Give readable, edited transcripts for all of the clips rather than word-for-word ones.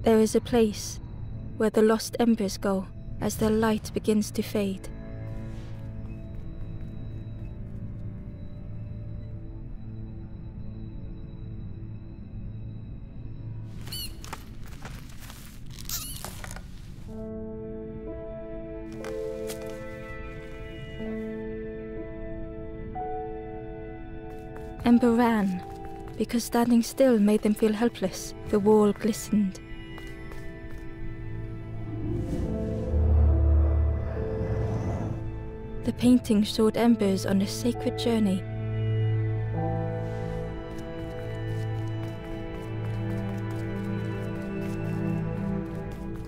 There is a place where the lost embers go as their light begins to fade. Ember ran, because standing still made them feel helpless. The wall glistened. The painting showed embers on a sacred journey.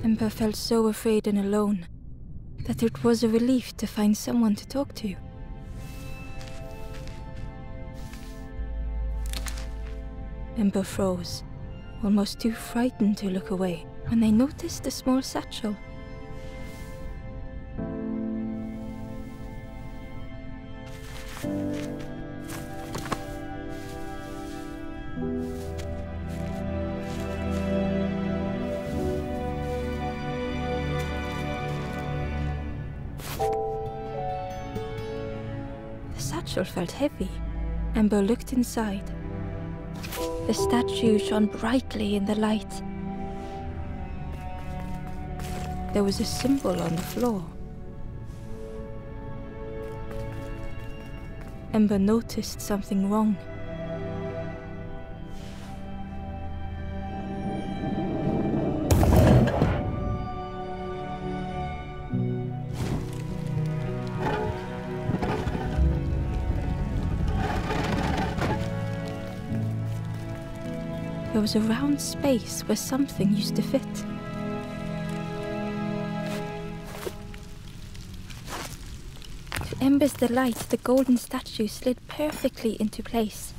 Ember felt so afraid and alone that it was a relief to find someone to talk to. Ember froze, almost too frightened to look away, when they noticed a small satchel. The satchel felt heavy. Ember looked inside. The statue shone brightly in the light. There was a symbol on the floor. Ember noticed something wrong. There was a round space where something used to fit. To embers the light, the golden statue slid perfectly into place.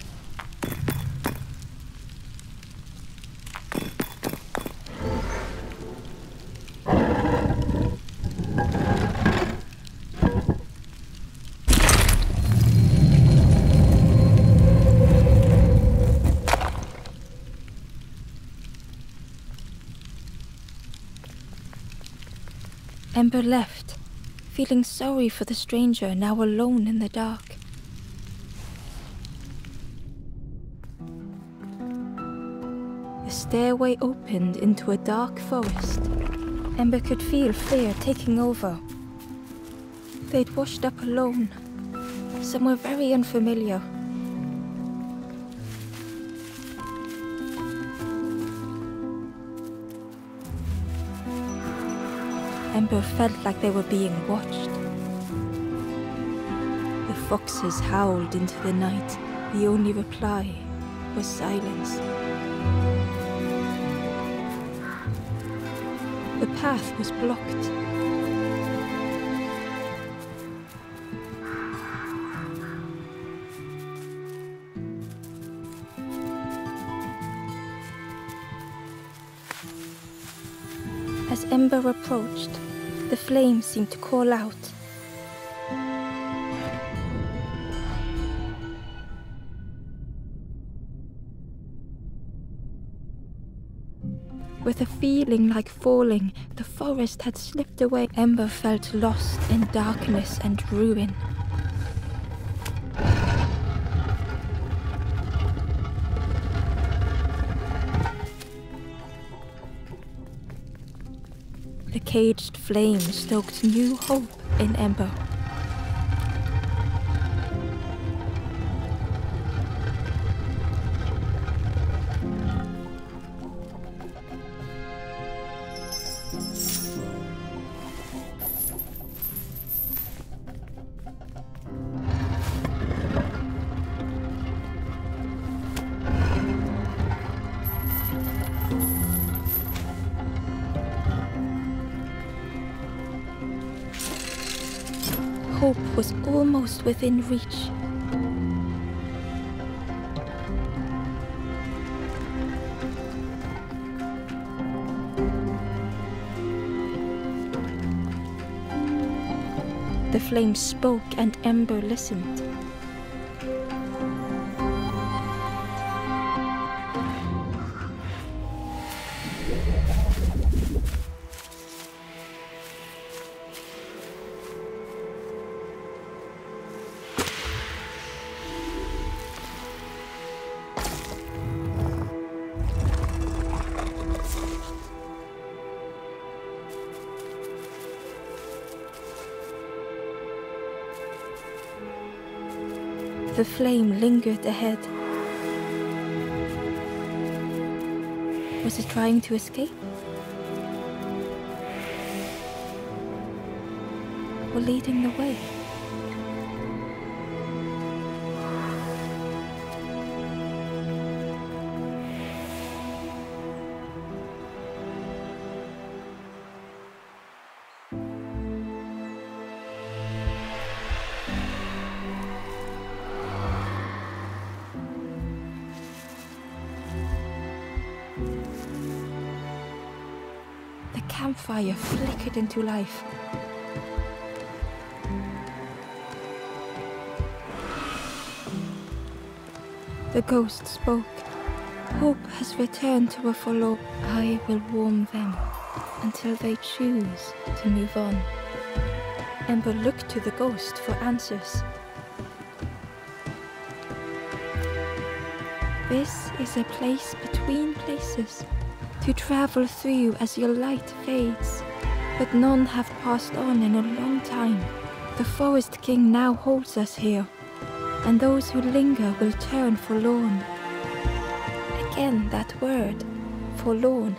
Ember left, feeling sorry for the stranger now alone in the dark. The stairway opened into a dark forest. Ember could feel fear taking over. They'd washed up alone, somewhere very unfamiliar. Ember felt like they were being watched. The foxes howled into the night. The only reply was silence. The path was blocked. As Ember approached, the flame seemed to call out. With a feeling like falling, the forest had slipped away. Ember felt lost in darkness and ruin. The caged flame stoked new hope in Ember. Hope was almost within reach. The flame spoke and Ember listened. The flame lingered ahead. Was it trying to escape? Or leading the way? The campfire flickered into life. The ghost spoke. Hope has returned to a follow. I will warm them until they choose to move on. Ember looked to the ghost for answers. This is a place between places to travel through as your light fades, but none have passed on in a long time. The Forest King now holds us here, and those who linger will turn forlorn. Again that word, forlorn.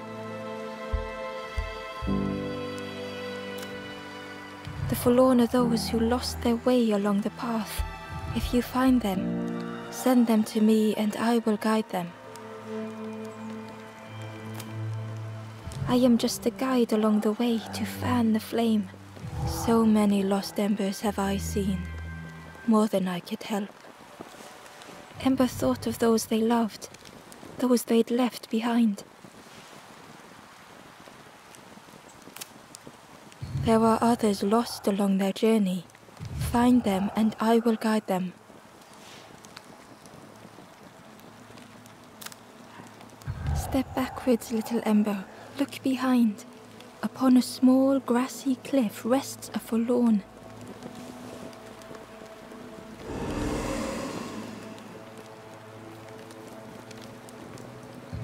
The forlorn are those who lost their way along the path. If you find them, send them to me and I will guide them. I am just a guide along the way to fan the flame. So many lost embers have I seen, more than I could help. Ember thought of those they loved, those they'd left behind. There are others lost along their journey. Find them and I will guide them. Step backwards, little Ember. Look behind. Upon a small grassy cliff rests a forlorn.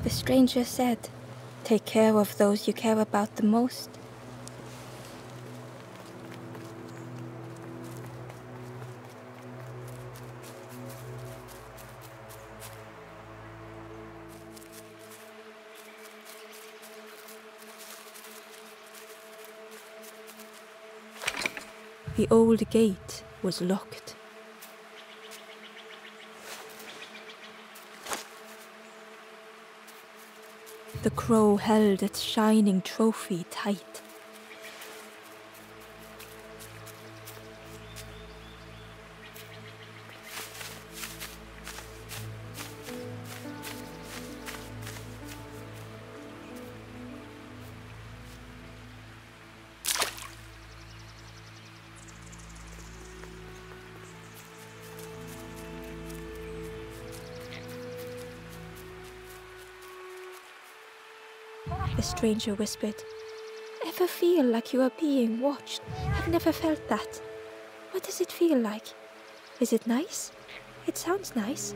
The stranger said, "Take care of those you care about the most." The old gate was locked. The crow held its shining trophy tight. The stranger whispered, "Ever feel like you are being watched? I've never felt that. What does it feel like? Is it nice? It sounds nice."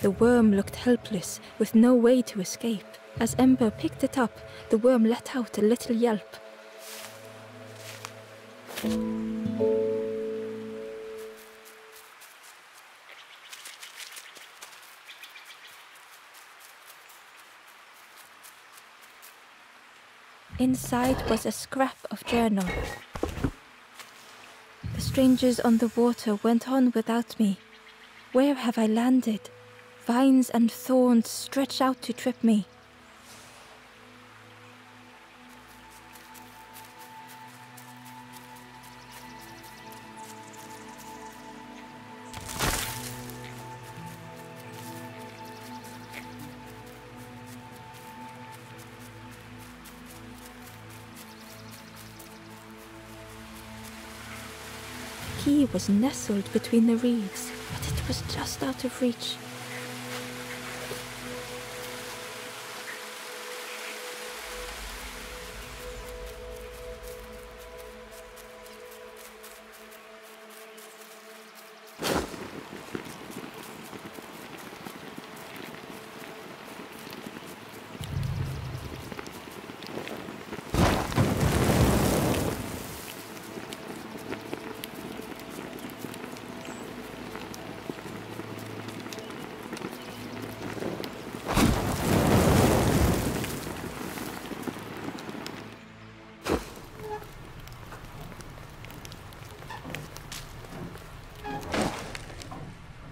The worm looked helpless, with no way to escape. As Ember picked it up, the worm let out a little yelp. Inside was a scrap of journal. The strangers on the water went on without me. Where have I landed? Vines and thorns stretch out to trip me. The key was nestled between the reeds, but it was just out of reach.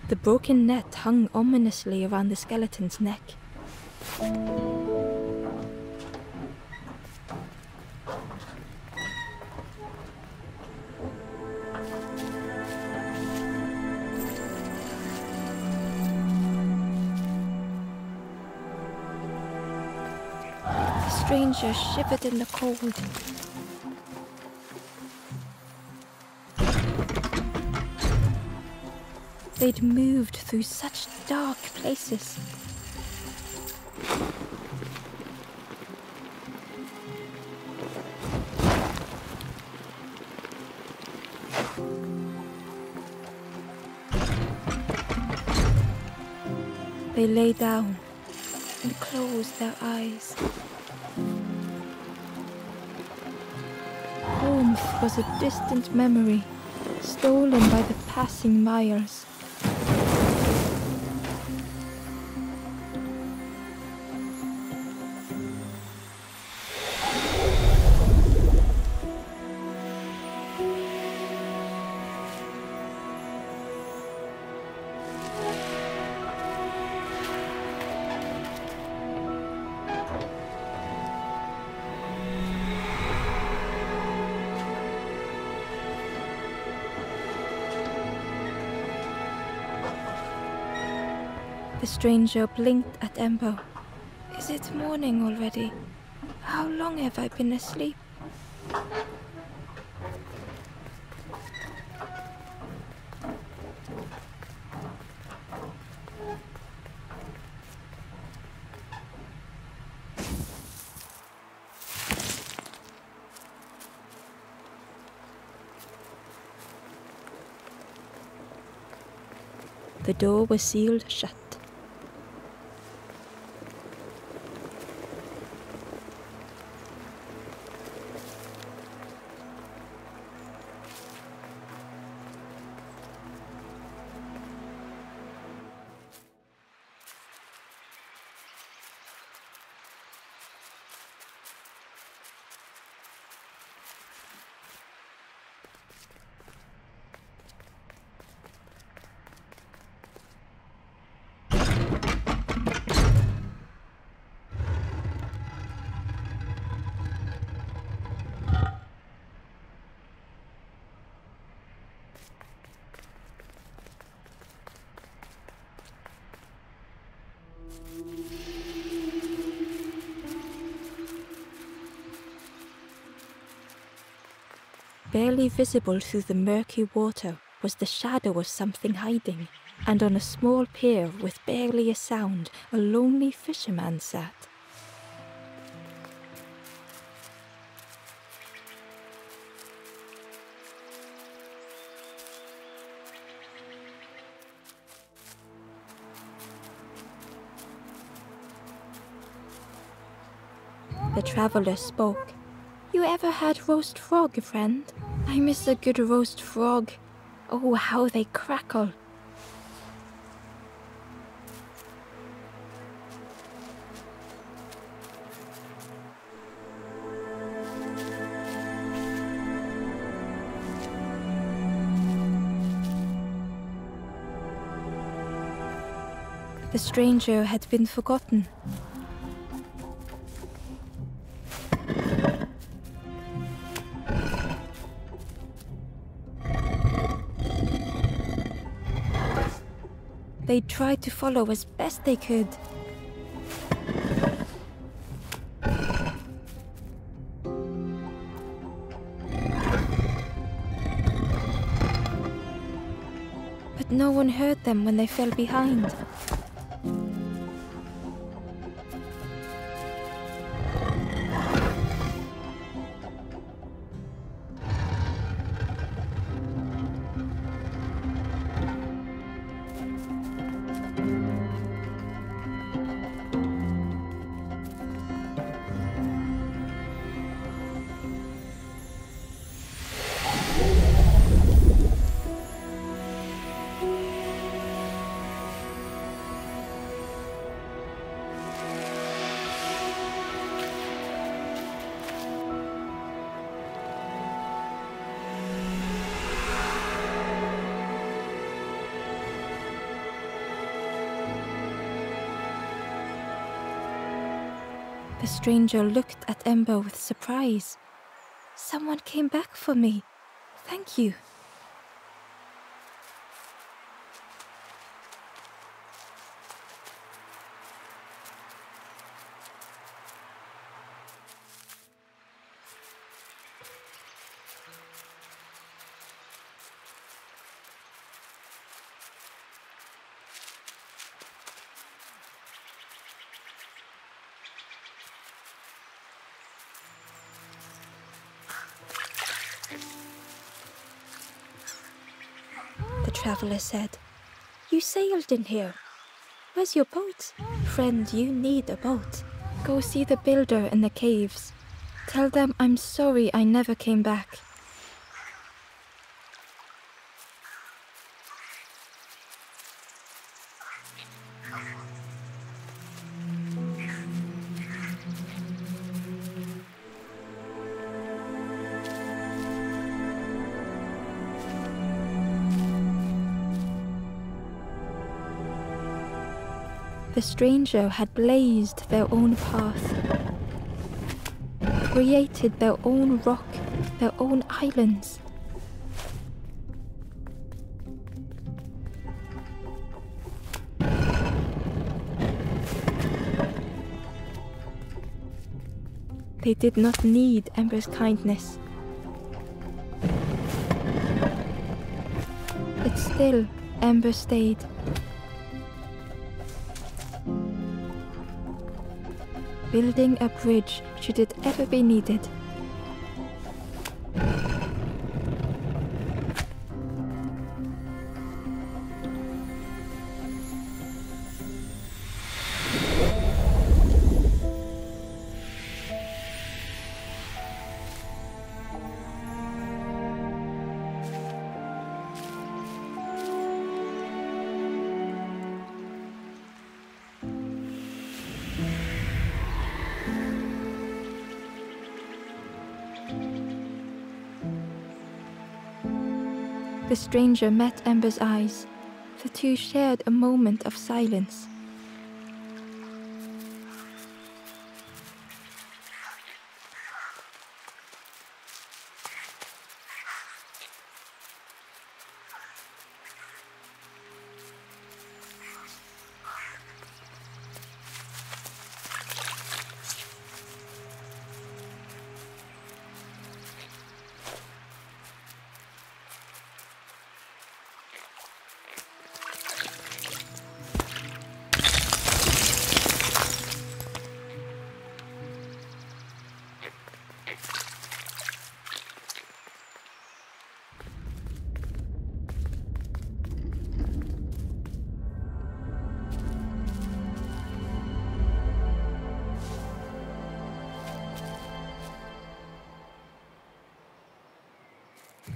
The broken net hung ominously around the skeleton's neck. The stranger shivered in the cold. They'd moved through such dark places. They lay down and closed their eyes. was a distant memory, stolen by the passing miles. The stranger blinked at Embo. Is it morning already? How long have I been asleep? The door was sealed shut. Barely visible through the murky water was the shadow of something hiding, and on a small pier with barely a sound, a lonely fisherman sat. The traveler spoke. You ever had roast frog, friend? I miss a good roast frog. Oh, how they crackle. The stranger had been forgotten. They tried to follow as best they could. But no one heard them when they fell behind. The stranger looked at Embo with surprise. Someone came back for me. Thank you. The traveler said, You sailed in here. Where's your boat? Friend, you need a boat. Go see the builder in the caves. Tell them I'm sorry I never came back. The stranger had blazed their own path, created their own rock, their own islands. They did not need Ember's kindness. But still, Ember stayed. Building a bridge should it ever be needed. The stranger met Ember's eyes. The two shared a moment of silence.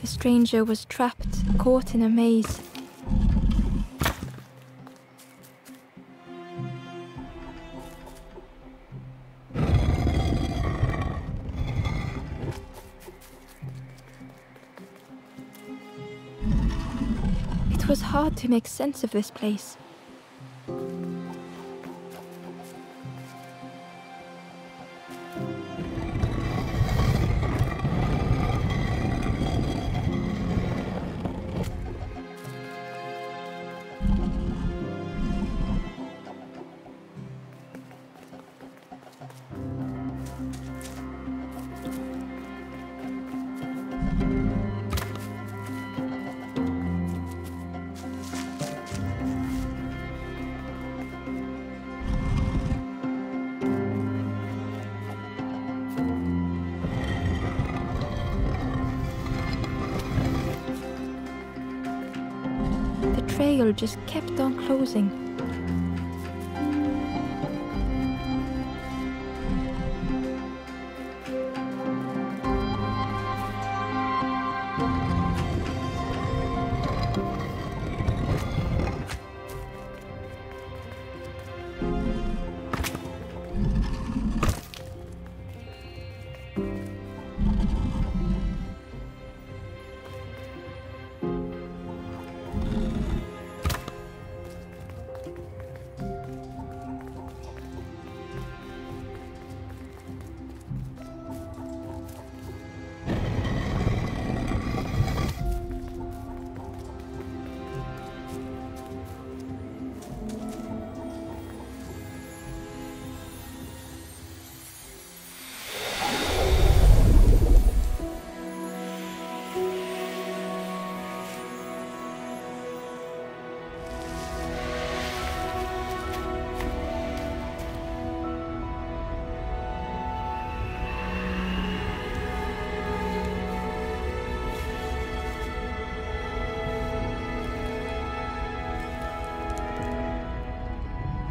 The stranger was trapped, caught in a maze. It was hard to make sense of this place. The trail just kept on closing.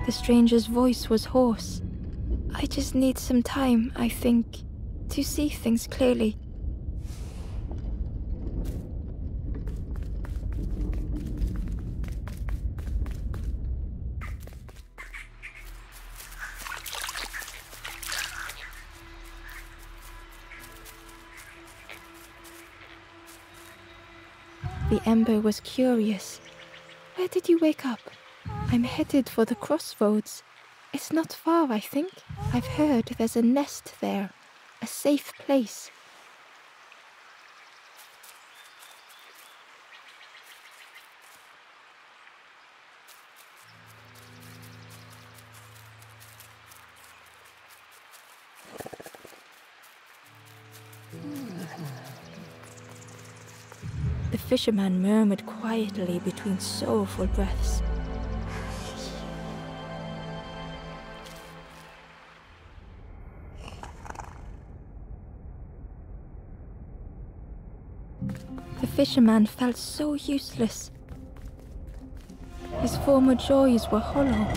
The stranger's voice was hoarse. I just need some time, I think, to see things clearly. The Ember was curious. Where did you wake up? I'm headed for the crossroads. It's not far, I think. I've heard there's a nest there. A safe place. The fisherman murmured quietly between sorrowful breaths. The fisherman felt so useless. His former joys were hollow.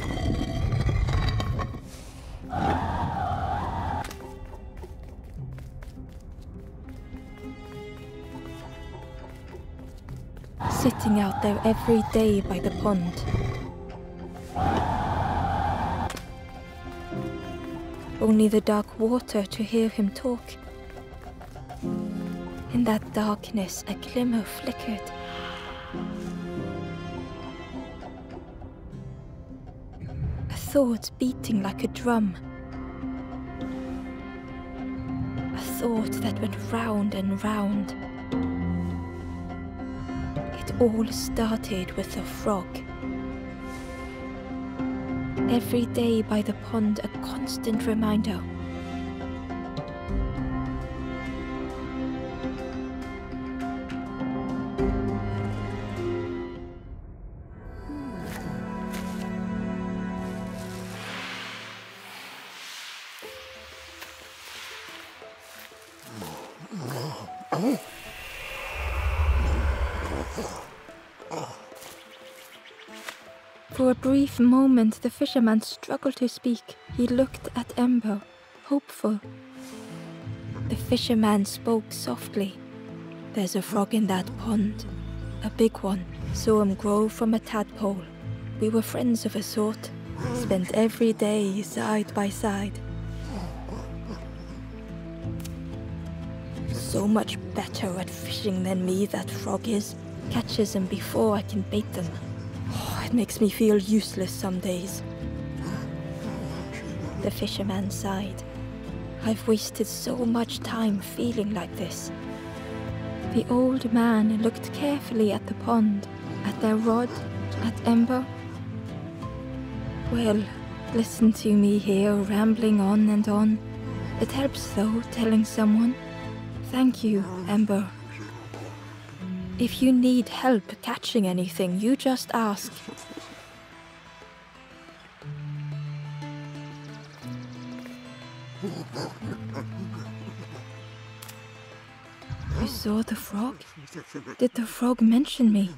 Sitting out there every day by the pond. Only the dark water to hear him talk. In that darkness, a glimmer flickered. A thought beating like a drum. A thought that went round and round. It all started with a frog. Every day by the pond, a constant reminder. For a brief moment, the fisherman struggled to speak. He looked at Ember, hopeful. The fisherman spoke softly. There's a frog in that pond. A big one. Saw him grow from a tadpole. We were friends of a sort. Spent every day side by side. So much better at fishing than me, that frog is. Catches them before I can bait them. It makes me feel useless some days. The fisherman sighed. I've wasted so much time feeling like this. The old man looked carefully at the pond, at their rod, at Ember. Well, listen to me here, rambling on and on. It helps though, telling someone. Thank you, Ember. If you need help catching anything, you just ask. You saw the frog? Did the frog mention me?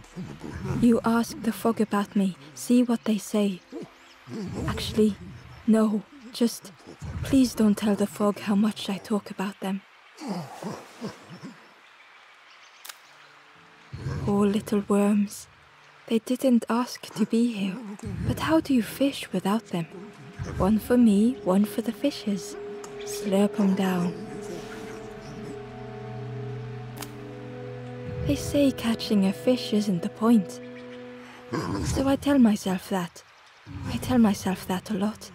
You ask the frog about me, see what they say. Actually, no, just please don't tell the frog how much I talk about them. Poor little worms. They didn't ask to be here. But how do you fish without them? One for me, one for the fishes. Slurp 'em down. They say catching a fish isn't the point. So I tell myself that. I tell myself that a lot.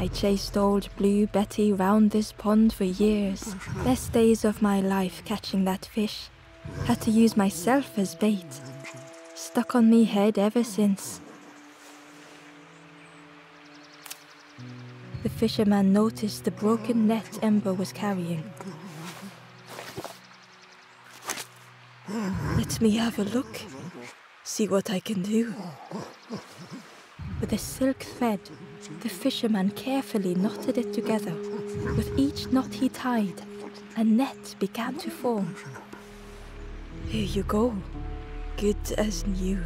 I chased old Blue Betty round this pond for years. Best days of my life catching that fish. Had to use myself as bait. Stuck on me head ever since. The fisherman noticed the broken net Ember was carrying. Let me have a look. See what I can do. With a silk thread, the fisherman carefully knotted it together. With each knot he tied, a net began to form. Here you go. Good as new.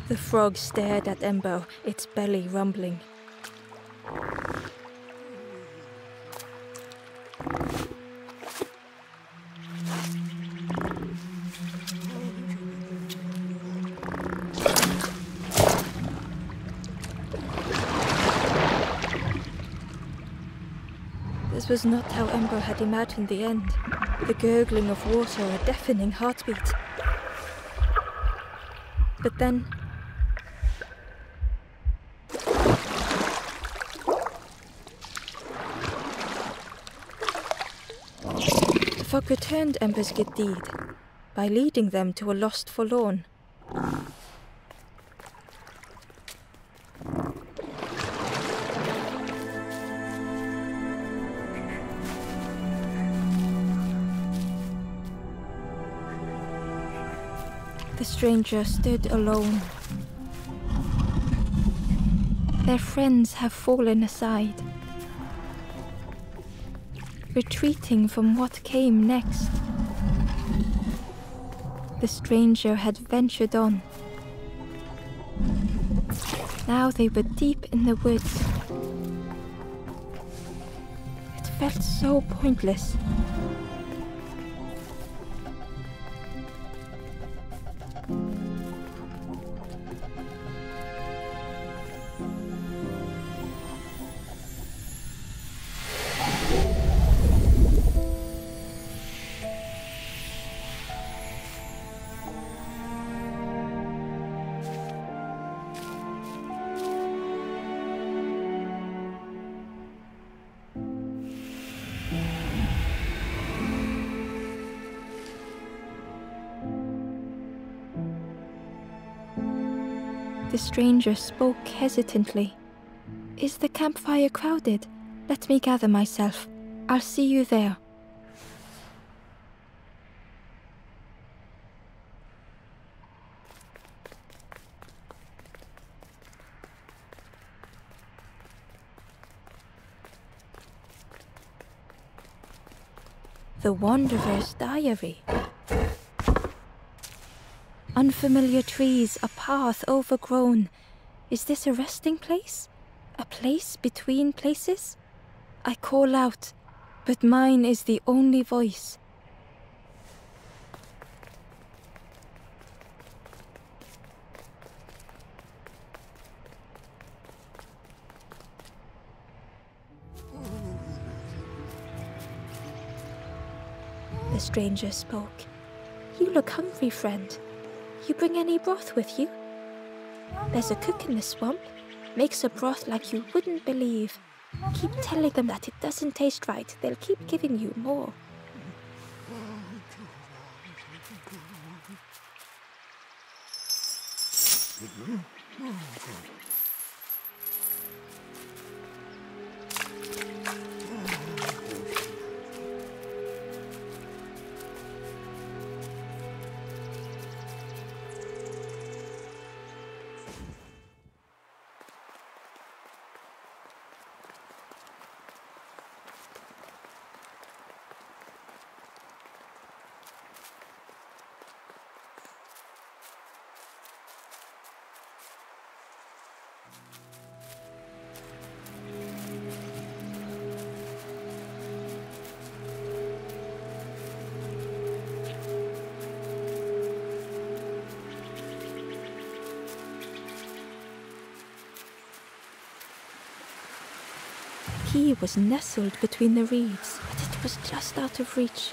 The frog stared at Ember, its belly rumbling. This was not how Ember had imagined the end. The gurgling of water, a deafening heartbeat. But then... the fog returned Ember's good deed by leading them to a lost forlorn. The stranger stood alone. Their friends have fallen aside, retreating from what came next. The stranger had ventured on. Now they were deep in the woods. It felt so pointless. The stranger spoke hesitantly. "Is the campfire crowded? Let me gather myself. I'll see you there." The Wanderer's Diary. Unfamiliar trees, a path overgrown. Is this a resting place? A place between places? I call out, but mine is the only voice. The stranger spoke. "You look hungry, friend. You bring any broth with you? There's a cook in the swamp. Makes a broth like you wouldn't believe. Keep telling them that it doesn't taste right. They'll keep giving you more." He was nestled between the reeds, but it was just out of reach.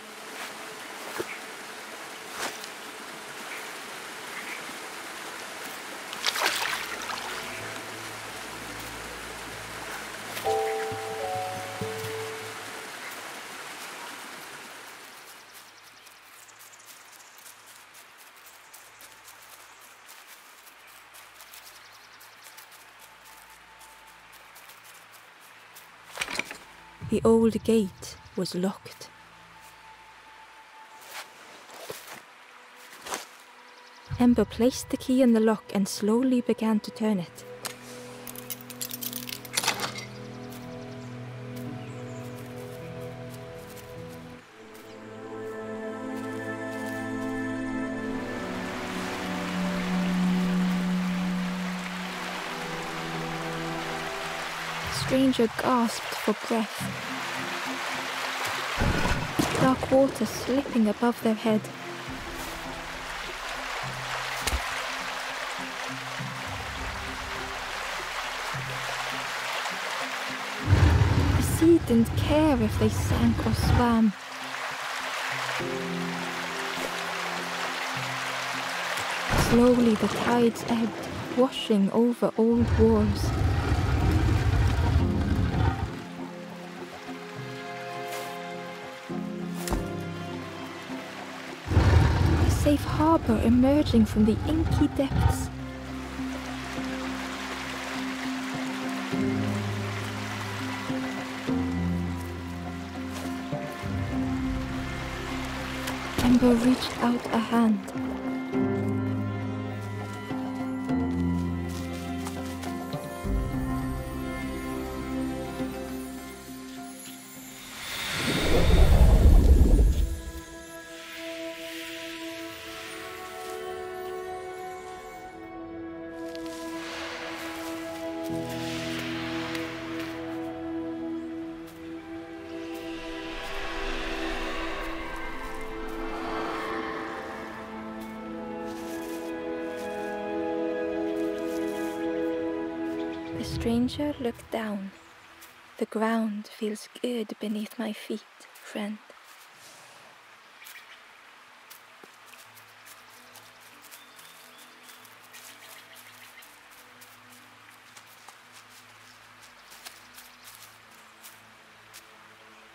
The old gate was locked. Ember placed the key in the lock and slowly began to turn it. stranger gasped for breath. Dark water slipping above their head. The sea didn't care if they sank or swam. Slowly the tides ebbed, washing over old walls. A safe harbor emerging from the inky depths. Ember reached out a hand. The stranger looked down. The ground feels good beneath my feet, friend.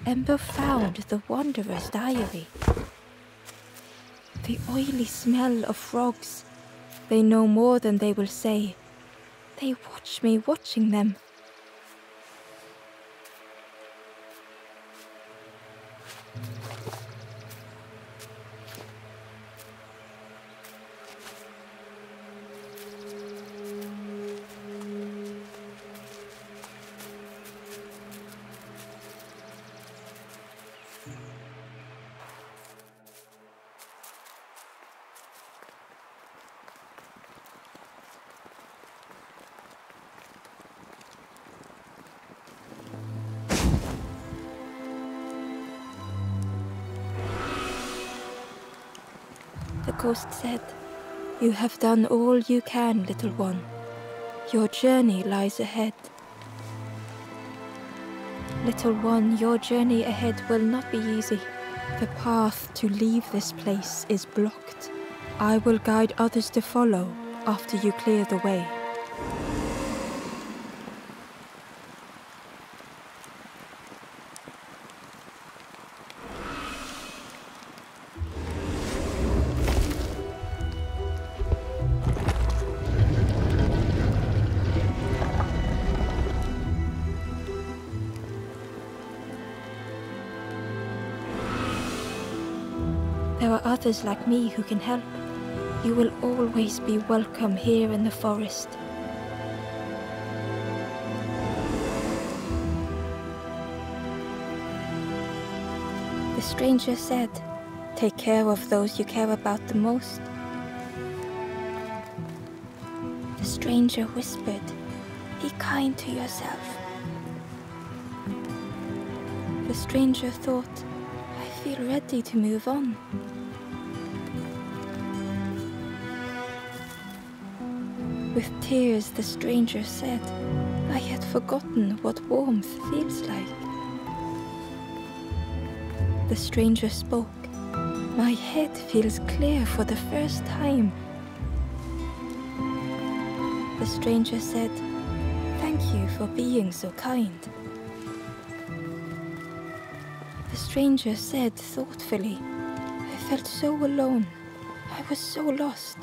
Ember found the wanderer's diary. The oily smell of frogs. They know more than they will say. They watch me watching them. The ghost said, "You have done all you can, little one. Your journey lies ahead. Little one, your journey ahead will not be easy. The path to leave this place is blocked. I will guide others to follow after you clear the way." There are others like me who can help. You will always be welcome here in the forest. The stranger said, "Take care of those you care about the most." The stranger whispered, "Be kind to yourself." The stranger thought, "I feel ready to move on." With tears, the stranger said, "I had forgotten what warmth feels like." The stranger spoke, "My head feels clear for the first time." The stranger said, "Thank you for being so kind." The stranger said thoughtfully, "I felt so alone. I was so lost.